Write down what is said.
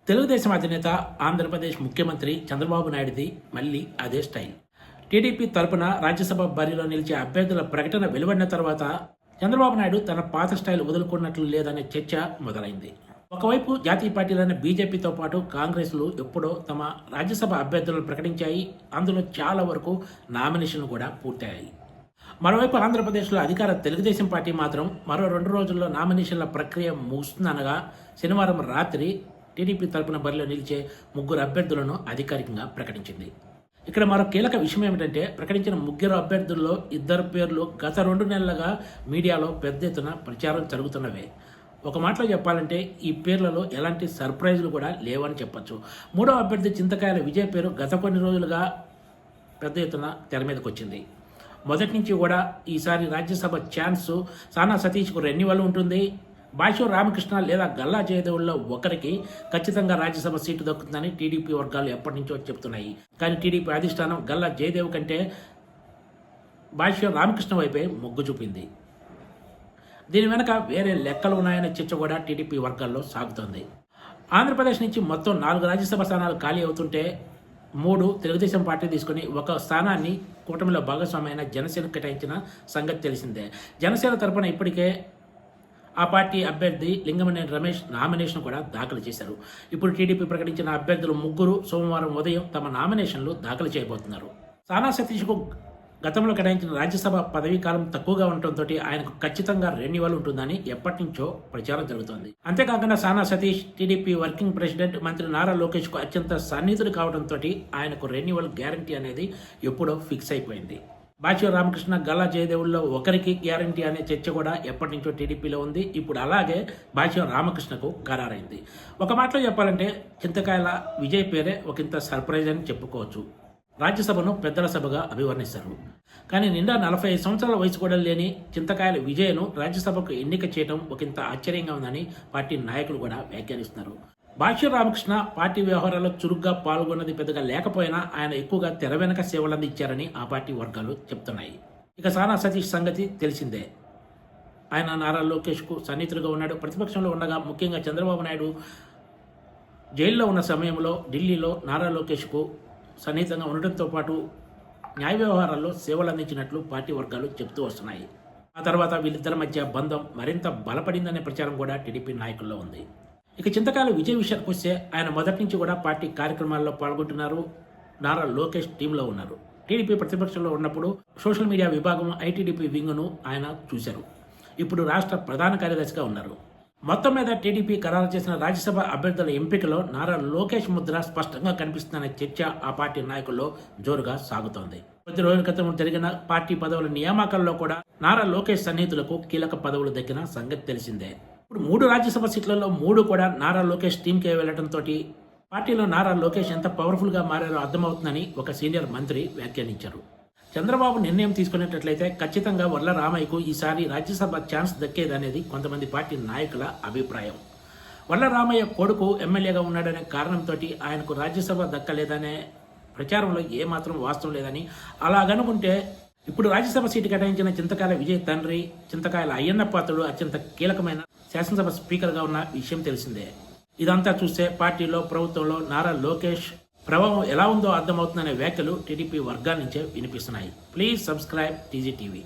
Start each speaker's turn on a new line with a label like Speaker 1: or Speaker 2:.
Speaker 1: తెలుగుదేశం అధినేత ఆంధ్రప్రదేశ్ ముఖ్యమంత్రి చంద్రబాబు నాయుడుది మళ్ళీ అదే స్టైల్. టీడీపీ తరపున రాజ్యసభ బరిలో నిలిచే అభ్యర్థుల ప్రకటన వెలువడిన తర్వాత చంద్రబాబు నాయుడు తన పాత స్టైల్ వదులుకున్నట్లు లేదనే చర్చ మొదలైంది. ఒకవైపు జాతీయ పార్టీలైన బీజేపీతో పాటు కాంగ్రెస్లు ఎప్పుడో తమ రాజ్యసభ అభ్యర్థులను ప్రకటించాయి. అందులో చాలా వరకు నామినేషన్లు కూడా పూర్తయ్యాయి. మరోవైపు ఆంధ్రప్రదేశ్లో అధికార తెలుగుదేశం పార్టీ మాత్రం మరో 2 రోజుల్లో నామినేషన్ల ప్రక్రియ ముగుస్తుందనగా శనివారం రాత్రి టీడీపీ తరపున బరిలో నిలిచే 3 అభ్యర్థులను అధికారికంగా ప్రకటించింది. ఇక్కడ మరో కీలక విషయం ఏమిటంటే, ప్రకటించిన 3 అభ్యర్థుల్లో 2 పేర్లు గత 2 నెలలుగా మీడియాలో పెద్ద ఎత్తున ప్రచారం జరుగుతున్నవే. ఒక మాటలో చెప్పాలంటే ఈ పేర్లలో ఎలాంటి సర్ప్రైజులు కూడా లేవని చెప్పొచ్చు. 3వ అభ్యర్థి చింతకాయల విజయ్ పేరు గత కొన్ని రోజులుగా పెద్ద ఎత్తున తెర మీదకి వచ్చింది. మొదటి నుంచి కూడా ఈసారి రాజ్యసభ ఛాన్స్ సానా సతీష్కు రెన్యువల్ ఉంటుంది. భాష్యం రామకృష్ణ లేదా గల్లా జయదేవుల్లో ఒకరికి ఖచ్చితంగా రాజ్యసభ సీటు దక్కుతుందని టీడీపీ వర్గాలు ఎప్పటి నుంచో చెప్తున్నాయి. కానీ టీడీపీ అధిష్టానం గల్లా జయదేవ్ కంటే భాష్యం రామకృష్ణ వైపే మొగ్గు చూపింది. దీని వెనక వేరే లెక్కలు ఉన్నాయనే చర్చ కూడా టీడీపీ వర్గాల్లో సాగుతోంది. ఆంధ్రప్రదేశ్ నుంచి మొత్తం 4 రాజ్యసభ స్థానాలు ఖాళీ అవుతుంటే 3 తెలుగుదేశం పార్టీ తీసుకుని ఒక స్థానాన్ని కూటమిలో భాగస్వామైన జనసేన కేటాయించిన సంగతి తెలిసిందే. జనసేన తరపున ఇప్పటికే ఆ పార్టీ అభ్యర్థి లింగమనేని రమేష్ నామినేషన్ కూడా దాఖలు చేశారు. ఇప్పుడు టీడీపీ ప్రకటించిన అభ్యర్థులు 3 సోమవారం ఉదయం తమ నామినేషన్లు దాఖలు చేయబోతున్నారు. సానా సతీష్కు గతంలో కేటాయించిన రాజ్యసభ పదవీ కాలం తక్కువగా ఉండటంతో ఆయనకు ఖచ్చితంగా రెన్యువల్ ఉంటుందని ఎప్పటి నుంచో ప్రచారం జరుగుతోంది. అంతేకాకుండా సానా సతీష్ టీడీపీ వర్కింగ్ ప్రెసిడెంట్ మంత్రి నారా లోకేష్ కు అత్యంత సన్నిహితుడు కావడంతో ఆయనకు రెన్యువల్ గ్యారంటీ అనేది ఎప్పుడో ఫిక్స్ అయిపోయింది. భాష్యం రామకృష్ణ గల్లా జయదేవుల్లో ఒకరికి గ్యారంటీ అనే చర్చ కూడా ఎప్పటి నుంచో టీడీపీలో ఉంది. ఇప్పుడు అలాగే భాష్యం రామకృష్ణకు ఖరారైంది. ఒక మాటలో చెప్పాలంటే చింతకాయల విజయ్ పేరే ఒకంత సర్ప్రైజ్ అని చెప్పుకోవచ్చు. రాజ్యసభను పెద్దల సభగా అభివర్ణిస్తారు. కానీ నిండా 45 సంవత్సరాల వయసు కూడా లేని చింతకాయల విజయ్ను రాజ్యసభకు ఎన్నిక చేయడం ఒకంత ఆశ్చర్యంగా ఉందని పార్టీ నాయకులు కూడా వ్యాఖ్యానిస్తున్నారు. భాష్యం రామకృష్ణ పార్టీ వ్యవహారాల్లో చురుగ్గా పాల్గొన్నది పెద్దగా లేకపోయినా ఆయన ఎక్కువగా తెర వెనక సేవలందించారని ఆ పార్టీ వర్గాలు చెప్తున్నాయి. ఇక సానా సతీష్ సంగతి తెలిసిందే. ఆయన నారా లోకేష్కు సన్నిహితులుగా ఉన్నాడు. ప్రతిపక్షంలో ఉండగా ముఖ్యంగా చంద్రబాబు నాయుడు జైల్లో ఉన్న సమయంలో ఢిల్లీలో నారా లోకేష్కు సన్నిహితంగా ఉండటంతో పాటు న్యాయ వ్యవహారాల్లో సేవలు అందించినట్లు పార్టీ వర్గాలు చెప్తూ వస్తున్నాయి. ఆ తర్వాత వీళ్ళిద్దరి మధ్య బంధం మరింత బలపడిందనే ప్రచారం కూడా టీడీపీ నాయకుల్లో ఉంది. ఇక చింతకాయల విజయ్ విషయానికి వస్తే ఆయన మొదటి నుంచి కూడా పార్టీ కార్యక్రమాల్లో పాల్గొంటున్నారు. నారా లోకేష్ టీంలో ఉన్నారు. టీడీపీ ప్రతిపక్షంలో ఉన్నప్పుడు సోషల్ మీడియా విభాగం ఐటీడీపీ వింగ్ను ఆయన చూశారు. ఇప్పుడు రాష్ట్ర ప్రధాన కార్యదర్శిగా ఉన్నారు. మొత్తం మీద టీడీపీ ఖరారు చేసిన రాజ్యసభ అభ్యర్థుల ఎంపికలో నారా లోకేష్ ముద్ర స్పష్టంగా కనిపిస్తుందనే చర్చ ఆ పార్టీ నాయకుల్లో జోరుగా సాగుతోంది. కొద్ది రోజుల క్రితం జరిగిన పార్టీ పదవుల నియామకాల్లో కూడా నారా లోకేష్ సన్నిహితులకు కీలక పదవులు దక్కిన సంగతి తెలిసిందే. ఇప్పుడు 3 రాజ్యసభ సీట్లలో 3 కూడా నారా లోకేష్ టీంకే వెళ్లడంతో పార్టీలో నారా లోకేష్ ఎంత పవర్ఫుల్ గా మారారో అర్థమవుతుందని ఒక సీనియర్ మంత్రి వ్యాఖ్యానించారు. చంద్రబాబు నిర్ణయం తీసుకునేటట్లయితే ఖచ్చితంగా వర్ల రామయ్యకు ఈసారి రాజ్యసభ ఛాన్స్ దక్కేదనేది కొంతమంది పార్టీ నాయకుల అభిప్రాయం. వర్ల రామయ్య కొడుకు ఎమ్మెల్యేగా ఉన్నాడనే కారణంతో ఆయనకు రాజ్యసభ దక్కలేదనే ప్రచారంలో ఏమాత్రం వాస్తవం లేదని, అలాగనుకుంటే ఇప్పుడు రాజ్యసభ సీటు కేటాయించిన చింతకాయల విజయ్ తండ్రి చింతకాయల అయ్యన్న పాత్రుడు అత్యంత కీలకమైన శాసనసభ స్పీకర్గా ఉన్న విషయం తెలిసిందే. ఇదంతా చూస్తే పార్టీలో ప్రభుత్వంలో నారా లోకేష్ ప్రభావం ఎలా ఉందో అర్థమవుతుందనే వ్యాఖ్యలు టీడీపీ వర్గాల నుంచే వినిపిస్తున్నాయి. Please subscribe TG TV.